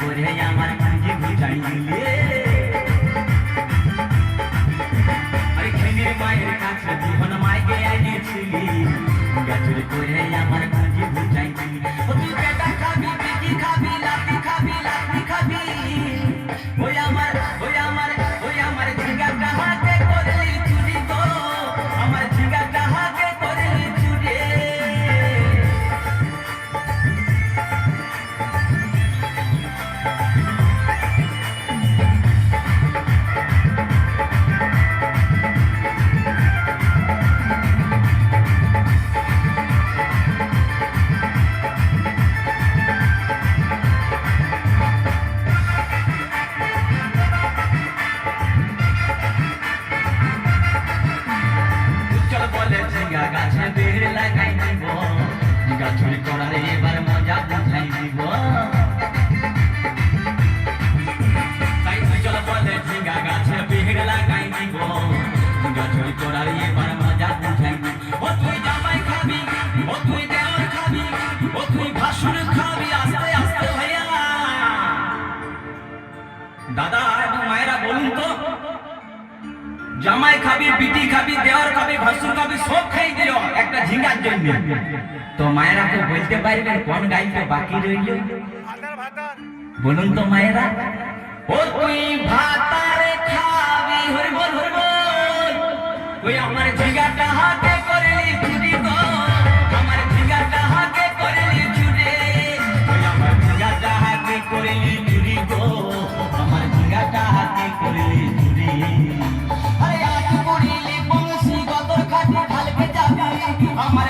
করে আমার খুঁজে বুঝাই দিলে আরে খেলির মায়ের কাছে জীবন মাইকে আইছিলি গাজুরি করে আমার খুঁজে বুঝাই দিলি ও তুই বেটা খাবি বিটি খাবি লাতি খাবি লাতি খাবি ওই আমার ঝিঙ্গাটা হাতে করলি চুরি গো আমার ঝিঙ্গাটা হাতে করলি চুরি গাছে বের লাগাই দিব গাছুরি করার এবার মজা বুঝাই দিব তাই চল বলে ঝিঙ্গা গাছে বের লাগাই দিব গাছুরি করার এবার মজা বুঝাই দিব ও তুই জামাই খাবি ও তুই দেওর খাবি ও তুই ভাসুর খাবি আস্তে আস্তে ভাইয়া দাদা এবং মায়েরা বলুন তো জামাই খাবি বিটি খাবি দেওয়ার খাবি ভাসুর খাবি সব খাই দিল একটা ঝিঙ্গার জন্য তো মায়েরা তো বলতে পারবেন কোন গাইতে বাকি রইল বলুন তো মায়েরা ও তুই ভাতারে খাবি হরি বল ওই আমার ঝিঙ্গাটা হাতে করলি চুরি গো আমার ঝিঙ্গাটা হাতে করলি চুরি ওই আমার ঝিঙ্গাটা হাতে করলি চুরি গো আমার ঝিঙ্গাটা হাতে করলি চুরি আমার